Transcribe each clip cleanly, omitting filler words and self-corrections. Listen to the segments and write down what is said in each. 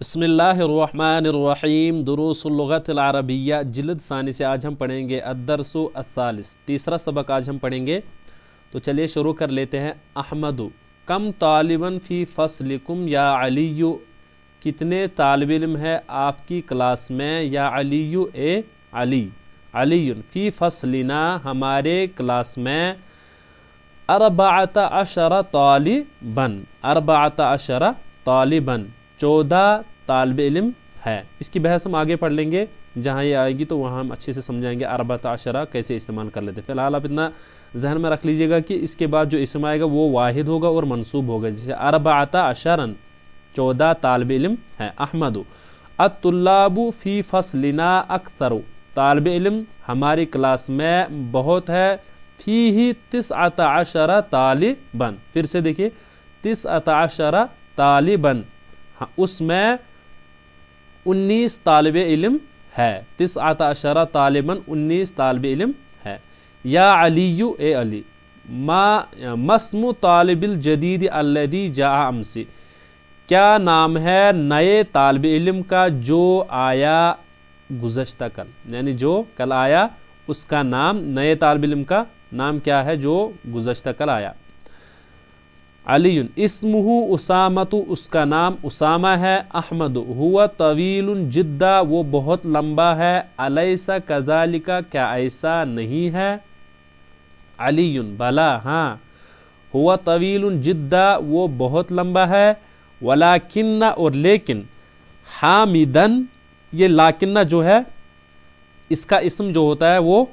बिस्मिल्लाहिर्रहमानिर्रहीम। दुरूसुल लुग़तिल अरबिय्या जिल्द सानी से आज हम पढ़ेंगे अद्दरसु अस्सालिस, तीसरा सबक आज हम पढ़ेंगे। तो चलिए शुरू कर लेते हैं। अहमदु कम तालिबन फ़ी फ़स्लिकुम या अलीयु, कितने तालिब इल्म है आपकी क्लास में। या अलीयु ए अली, अलीयुन फ़ी फ़स्लिना हमारे क्लास में। अरबाअत अशरा तालिबन, अरबाअत अशरा तालिबन 14 तालिब इल्म है। इसकी बहस हम आगे पढ़ लेंगे, जहाँ ये आएगी तो वहाँ हम अच्छे से समझाएंगे अरबाअत अशरा कैसे इस्तेमाल कर लेते हैं। फ़िलहाल आप इतना जहन में रख लीजिएगा कि इसके बाद जो इसम आएगा वो वाहिद होगा और मनसूब होगा। जैसे अरबाअत अशरन 14 तालिब इल्म है। अहमदु अत्तुल्लाबु फ़ी फ़स्लिना अक्सरु, तालिब इल्म हमारी क्लास में बहुत है। फ़ीही तिस्अत अशरा तालिबन, फिर से देखिए तिस्अत अशरा तालिबन, उसमें 19 तालिब इल्म है। तिस्अत अशरा तालिबन 19 तालिब इल्म है। या अलीयु ए अली, मस्मु तालिबिल जदीद अल्लदी जा अमसी, क्या नाम है नए तालिब इल्म का जो आया गुज़श्ता कल, यानी जो कल आया उसका नाम, नए तालिब इल्म का नाम क्या है जो गुज़श्ता कल आया। अलीयुन इस्मुहु उसामतु, उसका नाम उसामा है। अहमदु हुआ तवीलुन जिद्दा, वो बहुत लंबा है। अलैसा कज़ालिका, क्या ऐसा नहीं है। अलीयुन बला, हाँ। हुआ तवीलुन जिद्दा, वो बहुत लंबा है। वलाकिन्ना, और लेकिन। हामिदन, ये लाकिन्ना जो है इसका इस्म जो होता है वो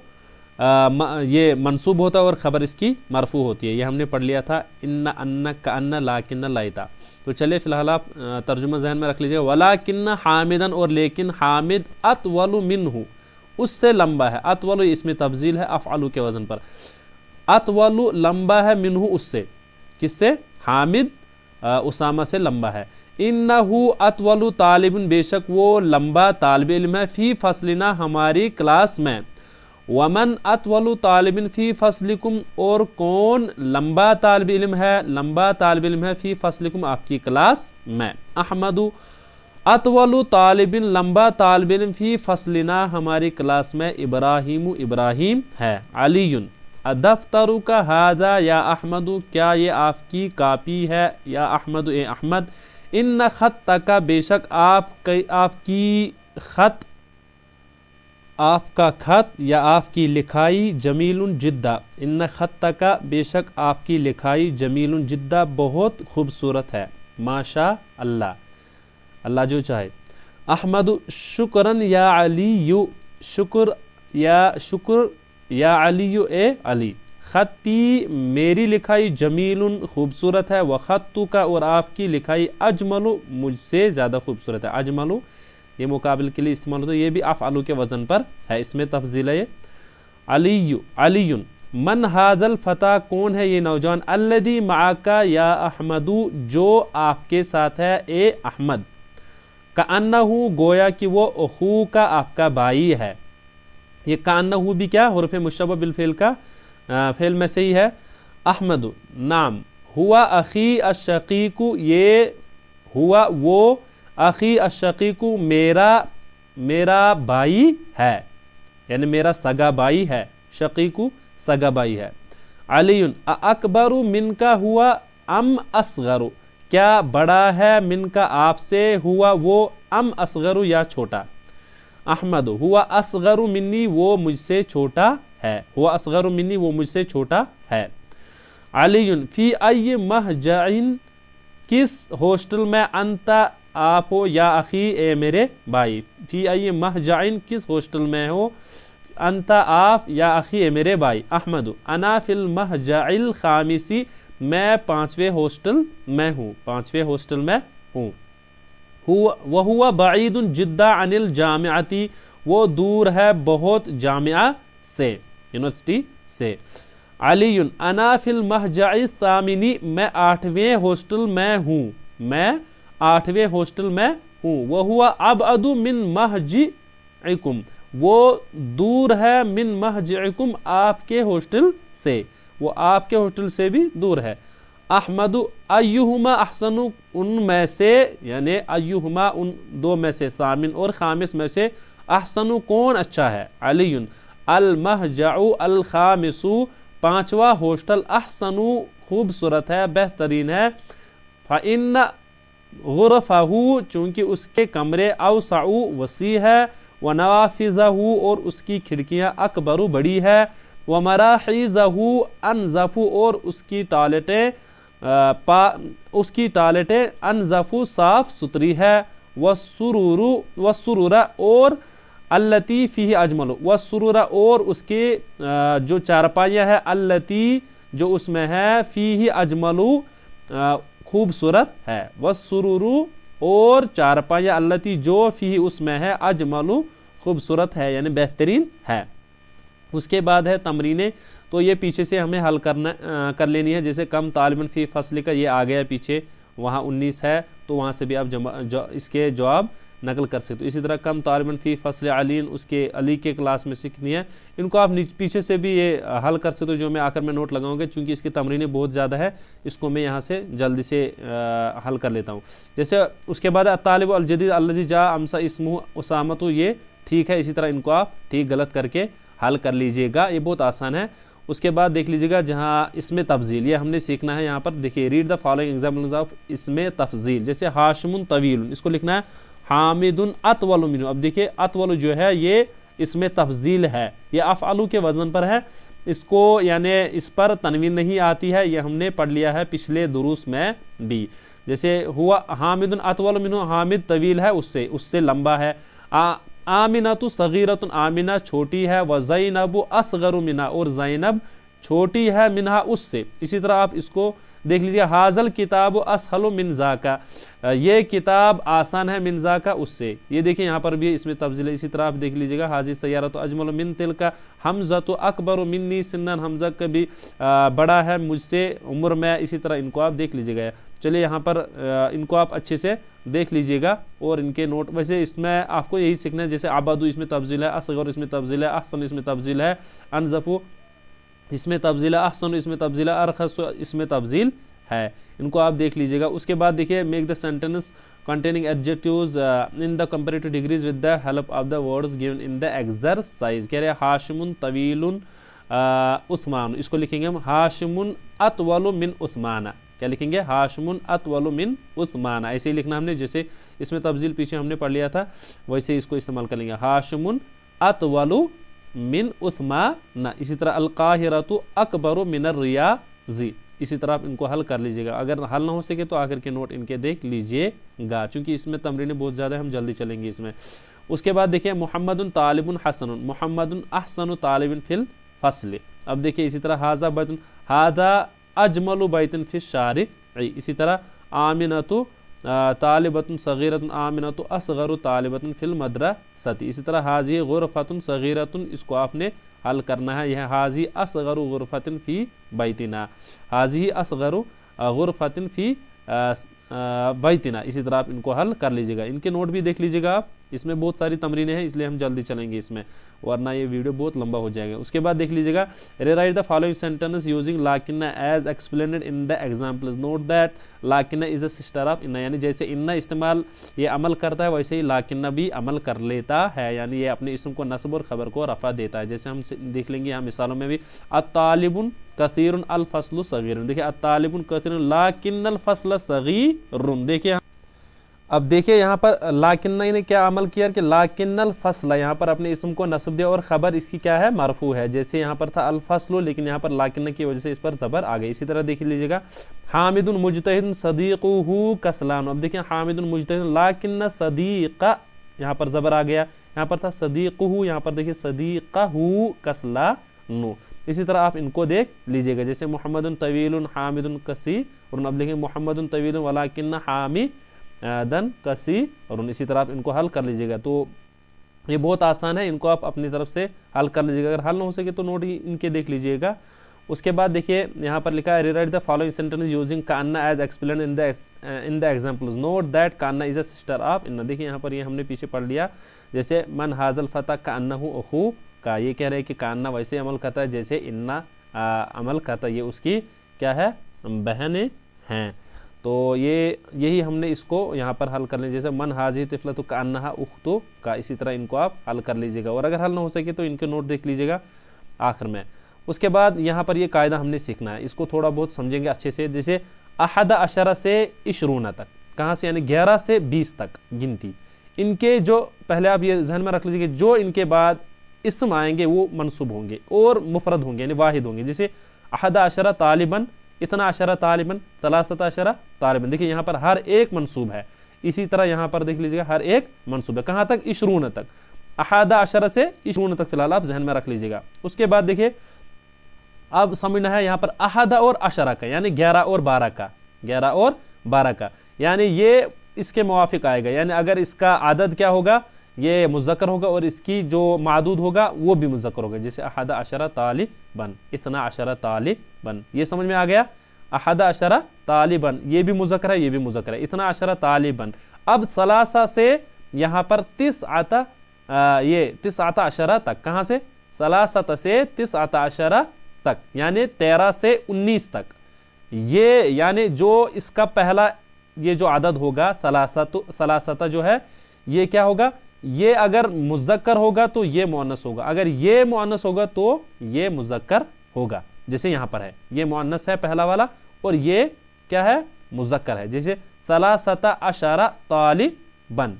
ये मनसूब होता है और ख़बर इसकी मरफू होती है। ये हमने पढ़ लिया था, इन्ना अन्ना का अन्ना लाकिन्ना लाइता। तो चलिए फ़िलहाल आप तर्जुमा जहन में रख लीजिएगा। वलाकिन्ना हामिदन, और लेकिन हामिद अतवलु मिन्हु, उससे लंबा है। अतवलु इसमें तब्जील है अफ़अलु के वज़न पर। अतवलु लंबा है, मिन्हु उससे, किससे, हामिद उसामा से लंबा है। इन्नहु अतवलु तालिबुन, बेशक वो लंबा तालिब इल्म है। फ़ी फ़स्लिना हमारी क्लास में। वमन अतवलु तालिबिन फ़ी फ़स्लिकुम, और कौन लंबा तालिब इल्म है, लंबा तालिब इल्म है फ़ी फ़स्लिकुम आपकी क्लास में। अहमदु अतवलु तालिबिन, लंबा तालिब इल्म फ़ी फ़स्लिना हमारी क्लास में। इब्राहीमु, इब्राहीम है। अलीयुन अदफ्तरु का हाजा या अहमदु, क्या ये आपकी कापी है। या अहमदु ए अहमद। इन्न ख़त्तका, बेशक आपकी ख़त, आपका खत या आपकी लिखाई। जमीलुन जिद्दा, इन्न ख़त्तका, बेशक आपकी लिखाई। जमीलुन जिद्दा, बहुत खूबसूरत है। माशा अल्लाह, अल्लाह जो चाहे। अहमदु शुक्रन या अलीयु, शुक्र या अलीयु ए अली। ख़त्ती, मेरी लिखाई। जमीलुन, खूबसूरत है। व ख़त्तु का, और आपकी लिखाई। अजमलु, मुझसे ज़्यादा खूबसूरत है। अजमलु ये मुकाबिल के लिए इस्तेमाल होता है, ये भी अफ़अलु के वज़न पर है, इसमें तफ़ज़ील है। अलीयु अलीयुन मन हाज़ल फ़ता, कौन है ये नौजवान। अल्लदी माका या अहमदु, जो आपके साथ है ए अहमद। कअन्नहु, गोया कि वो। अखू का, आपका भाई है। ये कअन्नहु भी क्या हुर्फ़े मुशब्बह बिल फ़ेल का फ़ेल में से ही है। अहमदु नाम। हुआ अख़ी अश्शक़ीक़ु, ये हुआ वो। अख़ी अश्शक़ीक़ु, मेरा भाई है, यानी मेरा सगा भाई है। शक़ीक़ु सगा भाई है। अलीयुन अकबरु मिनका हुआ अम असग़रु, क्या बड़ा है। मिनका आपसे, हुआ वो। अम असग़रु या छोटा। अहमद हुआ असग़रु मिन्नी, वो मुझसे छोटा है। हुआ असग़रु मिन्नी, वो मुझसे छोटा है। अलीयुन फ़ी अय्य महजइन, किस हॉस्टल में। अंता आप हो। या अख़ी ए मेरे भाई। फ़ी अय्य महजइन, किस हॉस्टल में हो। अंता आप, या अख़ी ए मेरे भाई। अहमद अना फ़िल महजइल ख़ामिसी, मैं 5वें हॉस्टल में हूँ, 5वें हॉस्टल में हूँ। वहुआ बईदुन जिद्दा अनिल जामिअती, वो दूर है बहुत जामिया से, यूनिवर्सिटी से। अलीयुन अना फ़िल महजइ सामिनी, मैं 8वें हॉस्टल में हूँ, मैं 8वें हॉस्टल में हूँ। वह हुआ अबअदु मिन महजिकुम, वो दूर है। मिन महजिकुम, आपके हॉस्टल से, वो आपके हॉस्टल से भी दूर है। अहमदु अय्युहुमा अहसनु, उनमें से यानी अय्युहुमा उन दो में से, सामिन और खामिस में से, अहसनु कौन अच्छा है, अलीयुन अल महजउ अल खामिसु, पांचवा हॉस्टल, अहसनु खूबसूरत है, बेहतरीन है, फ़इन्न गुरफ़हु चूँकि उसके कमरे, अवसउ वसी है, व नवाफिज़हु और उसकी खिड़कियाँ, अकबरू बड़ी है, व मराहिज़हु अनज़फ़ु और उसकी टॉयलेटें अनज़फ़ु साफ़ सुथरी है, वसुरूरा और अल्लती फ़ीही अजमलु, वसुरूरा और उसके जो चारपाइयाँ है, अल्लती जो उसमें है, फ़ीही अजमलु खूबसूरत है, वसुरूरु और चारपाइयाँ, अल्लती जो फ़ीही उसमें है, अजमलु खूबसूरत है यानी बेहतरीन है। उसके बाद है तमरीने, तो ये पीछे से हमें हल कर लेनी है। जैसे कम तालिबन फ़ी फ़स्ल का ये आ गया पीछे, वहाँ 19 है तो वहाँ से भी आप इसके जवाब नकल कर सकते हो। इसी तरह कम तालिबन फ़ी फ़स्ल अलीन, उसके अली के क्लास में से कितनी है, इनको आप पीछे से भी ये हल कर सकते हो, जो मैं आखिर में नोट लगाऊंगा, चूँकि इसकी तमरीनें बहुत ज़्यादा है, इसको मैं यहाँ से जल्दी से हल कर लेता हूँ। जैसे उसके बाद तालिब अल जदीद अल्लज़ी जा अमसा इस्मुहु उसामतु, ये ठीक है। इसी तरह इनको आप ठीक गलत करके हल कर लीजिएगा, ये बहुत आसान है। उसके बाद देख लीजिएगा जहाँ इसमें तफजील, ये हमने सीखना है। यहाँ पर देखिए, read the following examples of इसमें तफजील। जैसे हाशिमुन तवीलुन, इसको लिखना है हामिदुन अतवलु मिन्हु। अब देखिए अतवलु जो है ये इसमें तफजील है, ये अफ़अलु के वज़न पर है, इसको यानी इस पर तनवीन नहीं आती है, ये हमने पढ़ लिया है पिछले दुरूस में भी। जैसे हुआ हामिदुन अतवलु मिन्हु, हामिद तवील है उससे लंबा है। आमिनतु सगीरतुन, आमिना छोटी है, व ज़ैनबु असगरु मिन्हा और ज़ैनब छोटी है मिन्हा उससे। इसी तरह आप इसको देख लीजिए, हाज़ल किताब असहलु मिन ज़ाका, ये किताब आसान है, मिन ज़ाका उससे। ये देखिए यहाँ पर भी इसमें तफज़ील है। इसी तरह आप देख लीजिएगा, हाज़ी सय्यारतु अजमलु मिन तिलका, हमज़तु अकबरु मिन्नी सिन्नन, हमज़ा कभी बड़ा है मुझसे उम्र में। इसी तरह इनको आप देख लीजिएगा। चलिए यहाँ पर इनको आप अच्छे से देख लीजिएगा और इनके नोट। वैसे इसमें आपको यही सीखना है, जैसे आबादू इसमें तफज़ील है, असग़र इसमें तफज़ील है, अहसन इसमें तफज़ील है, अनज़फ़ु इसमें तफज़ील है, अहसन इसमें तफज़ील है, अरख़स इसमें तफज़ील है। इनको आप देख लीजिएगा। उसके बाद देखिए, make the sentence containing adjectives in the comparative degrees with the help of the words given in the exercise। कह रहे हैं हाशिमुन तवीलुन उस्मान, इसको लिखेंगे हम हाशिमुन अतवलु मिन उस्माना। क्या लिखेंगे, हाशिमुन अतवलु मिन उस्माना। ऐसे ही लिखना हमने, जैसे इसमें तफजील पीछे हमने पढ़ लिया था, वैसे इसको इस्तेमाल कर लेंगे, हाशिमुन अतवलु मिन उस्माना। इसी तरह अलकाहिरतु अकबरु मिनर रियाज़ी। इसी तरह आप इनको हल कर लीजिएगा। अगर हल ना हो सके तो आखिर के नोट इनके देख लीजिएगा, चूँकि इसमें तमरीनें बहुत ज़्यादा है, हम जल्दी चलेंगे इसमें। उसके बाद देखिए, मोहम्मदुन तालिबुन हसनुन, मोहम्मदुन अहसनु तालिबुन फिल फ़स्ल। अब देखिए इसी तरह हाज़ा बैतुन, हाज़ा अजमलु बैतुन फिश शारिक़। इसी तरह आमिनतु तालिबतुन सगीरतुन, आमिनतु असगरु तालिबतुन फिल मदरसती। इसी तरह हाज़ी गुरफ़तुन सगीरतुन, इसको आपने हल करना है। यह हाज़ी असगरु गुरफ़तिन फ़ी बैतिना, हाज़ी असगरु गुरफ़तिन फ़ी बैतिना। इसी तरह आप इनको हल कर लीजिएगा। इनके नोट भी देख लीजिएगा आप, इसमें बहुत सारी तमरीनें हैं, इसलिए हम जल्दी चलेंगे इसमें, वरना ये वीडियो बहुत लंबा हो जाएगा। उसके बाद देख लीजिएगा, rewrite the following sentence using लाकिन्ना as explained in the examples. Note that लाकिन्ना इज अ सिस्टर ऑफ इन्ना, यानी जैसे इन्ना इस्तेमाल ये अमल करता है, वैसे ही लाकिन्ना भी अमल कर लेता है, यानी ये अपने इसम को नस्ब और ख़बर को रफ़ा देता है। जैसे हम देख लेंगे यहाँ मिसालों में भी, अत्तालिबुन कसीरुन अल फस्लु सगीरुन। देखिए अत्तालिबुन कसीरुन लाकिन्नल फस्ल सगीरुन। देखिए अब देखिए यहाँ पर लाकिन्ना ने क्या अमल किया कि लाकिन्नल फस्ल, यहाँ पर अपने इसम को नस्ब दिया और ख़बर इसकी क्या है, मरफू है। जैसे यहाँ पर था अल फस्लु, लेकिन यहाँ पर लाकिन्ना की वजह से इस पर ज़बर आ गई। इसी तरह देख लीजिएगा, हामिदुन मुजतहिदुन सदीक़ुहु कसलान। अब देखिए हामिदुन मुजतहिदुन, लाकिन्ना सदीक़ा, यहाँ पर ज़बर आ गया, यहाँ पर था सदीक़ुहु, यहाँ पर देखिए सदीक़हु कसलानु। इसी तरह आप इनको देख लीजिएगा। जैसे मोहम्मदुन तवीलुन हामिदुन कसीरुन, अब देखेंगे मोहम्मदुन तवीलुन वलाकिन्ना हामिदन कसीरुन। इसी तरह आप इनको हल कर लीजिएगा। तो ये बहुत आसान है, इनको आप अपनी तरफ से हल कर लीजिएगा। अगर हल ना हो सके तो नोट ही इनके देख लीजिएगा। उसके बाद देखिए यहाँ पर लिखा है, rewrite the following sentence using कान्ना as explained in the examples. Note that कान्ना इज अ सिस्टर ऑफ इन्ना। देखिए यहाँ पर ये हमने पीछे पढ़ लिया। जैसे मन हाजल फता कान्नहु अखू का, ये कह रहे हैं कि कान्ना वैसे अमल करता है जैसे इन्ना अमल करता है, ये उसकी क्या है, बहनें हैं। तो यही हमने इसको यहाँ पर हल कर लें, जैसे मन हाजी तिफलतु का अन्नहा उख्तु का, इसी तरह इनको आप हल कर लीजिएगा। और अगर हल ना हो सके तो इनके नोट देख लीजिएगा आखिर में। उसके बाद यहाँ पर ये कायदा हमने सीखना है, इसको थोड़ा बहुत समझेंगे अच्छे से। जैसे अहदा अशरा से इशरूना तक, कहाँ से, यानी 11 से 20 तक गिनती, इनके जो पहले आप ये जहन में रख लीजिए, जो इनके बाद इसम आएंगे वो मनसूब होंगे और मुफरद होंगे, यानी वाहिद होंगे। जैसे अहदा अशरा तालिबन, इतना अशरा तालिबन, तलासत अशरा तालिबन, देखिए यहाँ पर हर एक मनसूब है। इसी तरह यहाँ पर देख लीजिएगा हर एक मनसूब है, कहाँ तक, इशरून तक। अहदा अशरा से इशरून तक फिलहाल आप जहन में रख लीजिएगा। उसके बाद देखिए अब समझना है यहाँ पर अहदा और अशरा का, यानी 11 और 12 का, 11 और 12 का, यानी ये इसके मुवाफिक आएगा। यानी अगर इसका आदद क्या होगा, ये मुज़क्कर होगा और इसकी जो मादूद होगा वो भी मुज़क्कर होगा। जैसे अहदा अशरा तालिबन, इतना अशरा तालिबन, ये समझ में आ गया। अहदा अशरा तालिबन, ये भी मुज़क्कर है, ये भी मुज़क्कर है, इतना अशरा तालिबन। अब सलासा से यहाँ पर तिस आता अशरा तक, कहाँ से, सलासत से तिस आता अशरा तक, यानी 13 से 19 तक। ये यानी जो इसका पहला ये जो आदद होगा सलासता जो है, ये क्या होगा, ये अगर मुज़क्कर होगा तो ये मुअन्नस होगा, अगर ये मुअन्नस होगा तो ये मुज़क्कर होगा। जैसे यहाँ पर है, ये मुअन्नस है पहला वाला और ये क्या है, मुज़क्कर है। जैसे सलासता अशरा तालिबन,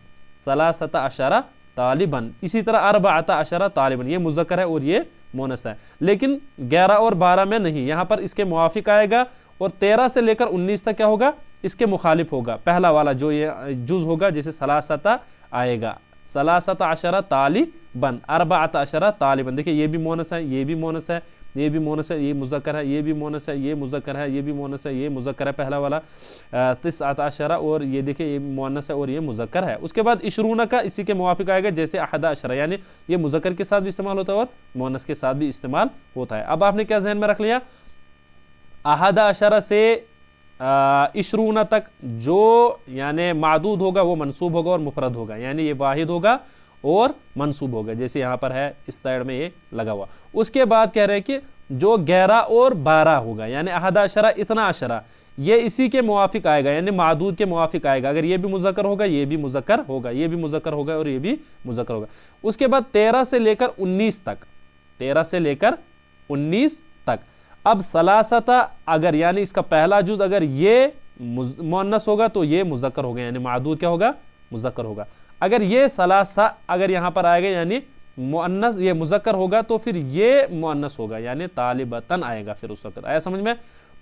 सलासता अशरा तालिबन। इसी तरह अरबाअता अशरा तालिबन, ये मुज़क्कर है और ये मुअन्नस है। लेकिन 11 और 12 में नहीं, यहाँ पर इसके मुवाफिक आएगा। और 13 से लेकर 19 तक क्या होगा, इसके मुखालिफ होगा, पहला वाला जो ये जुज होगा। जैसे सलासता आएगा, सलासता अशरा तालिबन, अरबाअता अशरा तालिबन। देखिए ये भी मुअन्नस है, ये भी मुअन्नस है, ये भी मुअन्नस है, ये मुज़क्कर है, ये भी मुअन्नस है, ये मुज़क्कर है, ये भी मुअन्नस है, ये मुज़क्कर है पहला वाला तिस्अता अशरा, और ये देखिए ये मुअन्नस है और ये मुज़क्कर है। उसके बाद इशरूना का इसी के मुवाफिक आएगा, जैसे अहदा अशरा, यानी ये मुज़क्कर के साथ भी इस्तेमाल होता है और मुअन्नस के साथ भी इस्तेमाल होता है। अब आपने क्या जहन में रख लिया, अहदा अशरा से इशरूना तक जो यानी मादूद होगा वो मनसूब होगा और मुफरद होगा, यानी ये वाहिद होगा और मनसूब होगा। जैसे यहाँ पर है इस साइड में ये लगा हुआ। उसके बाद कह रहे हैं कि जो 11 और 12 होगा, यानी अहदा अशरा इतना अशरा, ये इसी के मुवाफिक आएगा, यानी मादूद के मुवाफिक आएगा। अगर ये भी मुज़क्कर होगा, ये भी मुज़क्कर होगा, ये भी मुज़क्कर होगा और ये भी मुज़क्कर होगा। उसके बाद 13 से लेकर 19 तक, 13 से लेकर 19 तक। अब सलासता अगर यानी इसका पहला जुज अगर ये मुअन्नस होगा तो ये मुज़क्कर होगा, यानी मादूद क्या होगा, मुज़क्कर होगा। अगर ये सलासा अगर यहाँ पर आएगा यानी मुअन्नस, ये मुज़क्कर होगा तो फिर ये मुअन्नस होगा, यानी तालिबतन आएगा फिर उस वक्त। आया समझ में।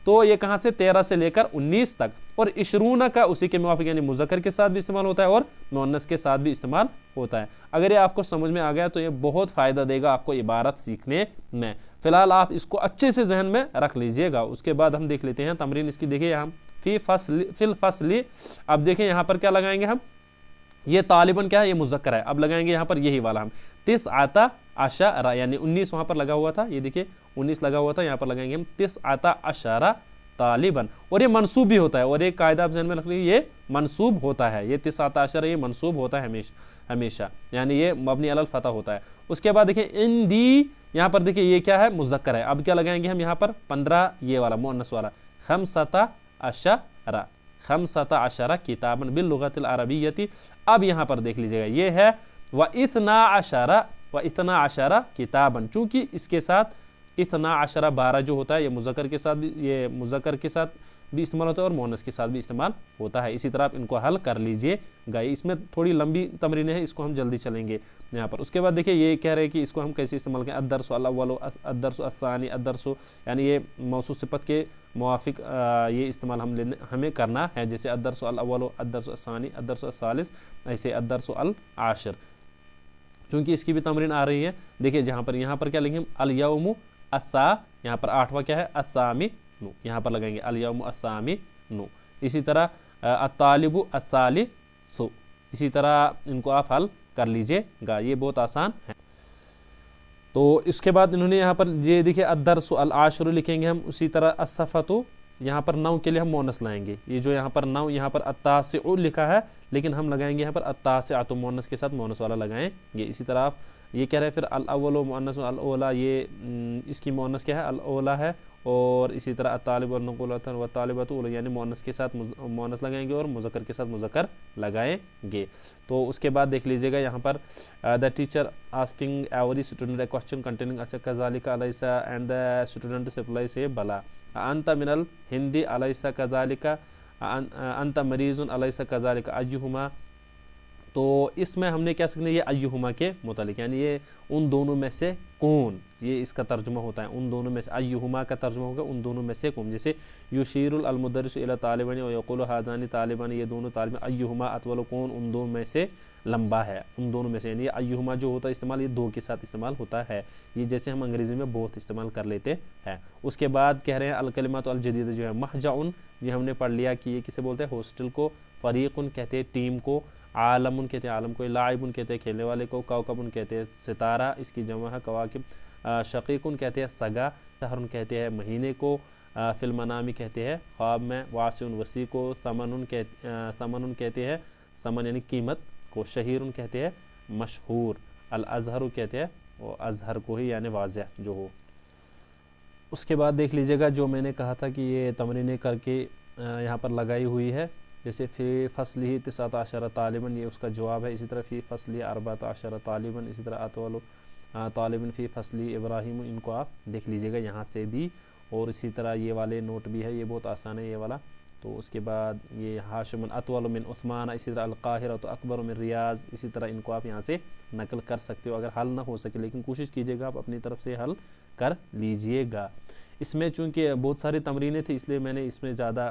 तो ये कहाँ से, 13 से लेकर 19 तक। और इशरूना का उसी के मुवाफिक, यानी मुज़क्कर के साथ भी इस्तेमाल होता है और मुअन्नस के साथ भी इस्तेमाल होता है। अगर ये आपको समझ में आ गया तो ये बहुत फ़ायदा देगा आपको इबारत सीखने में। फ़िलहाल आप इसको अच्छे से जहन में रख लीजिएगा। उसके बाद हम देख लेते हैं तमरीन इसकी। देखिए हम फिल फसली, अब देखें यहाँ पर क्या लगाएंगे हम, ये तालिबन क्या है, ये मुज़क्कर है। अब लगाएंगे यहाँ पर यही वाला हम तिस्अता अशरा, यानी 19 वहाँ पर लगा हुआ था, ये देखिए 19 लगा हुआ था, यहाँ पर लगाएंगे हम तिस्अता अशरा तालिबन। और ये मनसूब भी होता है, और एक कायदा आप ज़हन में रख लीजिए, ये मनसूब होता है, ये तिस्अता अशरा ये मनसूब होता है हमेशा, यानी ये मबनी अलल फतह होता है। उसके बाद देखिए इंदी, यहाँ पर देखिए ये क्या है, मुज़क्कर है। अब क्या लगाएंगे हम यहाँ पर 15, ये वाला मुअन्नस वाला, खमसता अशरा, खमसता अशरा किताबन बिल लुगतिल अरबिय्यति। अब यहाँ पर देख लीजिएगा ये है व इतना अशरा किताबन, चूँकि इसके साथ इतना अशरा 12 जो होता है ये मुज़क्कर के साथ भी, ये मुज़क्कर के साथ भी इस्तेमाल होता है और मुअन्नस के साथ भी इस्तेमाल होता है। इसी तरह आप इनको हल कर लीजिएगा। इसमें थोड़ी लंबी तमरीनें हैं, इसको हम जल्दी चलेंगे यहाँ पर। उसके बाद देखिए ये कह रहे हैं कि इसको हम कैसे इस्तेमाल करें। अद्दरसु अल-अव्वलु, अद्दरसु अस्सानी, अद्दरसु, यानी ये मौसूफ़ सिफ़त के मुवाफिक ये इस्तेमाल हमें करना है। जैसे अद्दरसु अल-अव्वलु, अद्दरसु अस्सानी, अद्दरसु अस्सालिस, ऐसे अद्दरसु अल-आशिर। चूँकि इसकी भी तमरीन आ रही है, देखिए यहाँ पर क्या लिखेंगे, अल-यौमु अस्सा, यहाँ पर 8वां क्या है, अस्सामी नु, यहाँ पर लगाएंगे अल-यौमु अस्सामी नु। इसी तरह अत-तालिबु अस्सालिसु, इसी तरह इनको आप हल कर लीजिएगा, ये बहुत आसान है। तो इसके बाद इन्होंने यहाँ पर ये देखिए अद्दरसु अल-आशिरु लिखेंगे हम। उसी तरह अस्सफ़तु, यहाँ पर 9 के लिए हम मुअन्नस लाएंगे। ये जो यहाँ पर 9, यहाँ पर अत्तासिउ लिखा है, लेकिन हम लगाएंगे यहाँ पर अत्तासिअतु, मुअन्नस के साथ मुअन्नस वाला लगाएंगे। इसी तरह आप ये कह रहे हैं फिर अल-अव्वलु मुअन्नस अल-औला, ये इसकी मुअन्नस क्या है, अल-औला है, और इसी तरह तालिब और नकुलतन व तालिबतु यानी मोनस के साथ मोनस लगाएंगे और मुज़क्कर के साथ मुज़क्कर लगाएंगे। तो उसके बाद देख लीजिएगा यहाँ पर the teacher asking every student A question containing अच्छा कज़ालिका अलैसा एंड द स्टूडेंट रिप्लाई से बला अंत मिनल हिंदी अलैसा कज़ालिका अंत मरीज़ुन अलैसा कज़ालिका अय्युहुमा। तो इसमें हमने क्या सीखना ये अय्युहुमा के मुतालिक यानी ये उन दोनों में से कौन, ये इसका तर्जुमा होता है उन दोनों में से। अय्युहुमा का तर्जुमा होगा उन दोनों में से कौन। जैसे युशीरुल अल मुदर्रिसु इला तालिबानी और यक़ूलु हाज़ानी तालिबानी, ये दोनों तालिब अय्युहुमा अतवल कौन उन दोनों में से लंबा है, उन दोनों में से। यानी अय्युहुमा जो होता है इस्तेमाल ये दो के साथ इस्तेमाल होता है, ये जैसे हम अंग्रेज़ी में बहुत इस्तेमाल कर लेते हैं। उसके बाद कह रहे हैं अल कलिमातु अल जदीदा जो है महजाउन, ये हमने पढ़ लिया कि ये किसे बोलते हैं हॉस्टल को, फ़रीक़ुन कहते हैं टीम को, आलमुन कहते हैं आलम को, लाइबुन कहते हैं खेलने वाले को, कौकबुन कहते हैं सितारा इसकी जमा है कवाकिब, शकीकुन कहते हैं सगा, शहरुन कहते हैं महीने को, फिल्मनामी कहते हैं ख्वाब में, वासिउन वसी को, समनुन कहते हैं समन यानी कीमत को, शहीरुन कहते हैं मशहूर, अल अज़हरु कहते हैं वो अज़हर को ही यानी वाज़ह जो हो। उसके बाद देख लीजिएगा जो मैंने कहा था कि ये तमरीनें करके यहाँ पर लगाई हुई है। जैसे फ़ी फ़स्लिही 19 तालिबन, ये उसका जवाब है। इसी तरह फ़ी फ़स्लिही 14 तालिबन, इसी तरह अतवल तालिबन फ़ी फ़स्ली इब्राहीम, इनको आप देख लीजिएगा यहाँ से भी। और इसी तरह ये वाले नोट भी है, ये बहुत आसान है ये वाला। तो उसके बाद ये हाशिमुन अतवल मिन उस्मान, इसी तरह अल-क़ाहिरा तो अकबर मिन रियाज़, इसी तरह इनको आप यहाँ से नकल कर सकते हो अगर हल ना हो सके, लेकिन कोशिश कीजिएगा आप अपनी तरफ से हल कर लीजिएगा। इसमें चूँकि बहुत सारी तमरीनें थी इसलिए मैंने इसमें ज़्यादा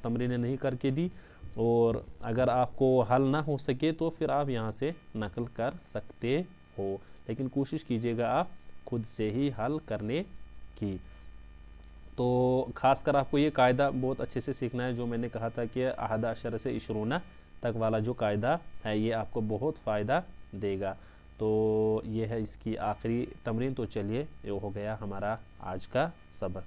तमरीनें नहीं करके दी, और अगर आपको हल ना हो सके तो फिर आप यहाँ से नकल कर सकते हो, लेकिन कोशिश कीजिएगा आप खुद से ही हल करने की। तो ख़ासकर आपको ये कायदा बहुत अच्छे से सीखना है जो मैंने कहा था कि 11 से 20 तक वाला जो कायदा है ये आपको बहुत फ़ायदा देगा। तो ये है इसकी आखिरी तमरीन। तो चलिए ये हो गया हमारा आज का सबक।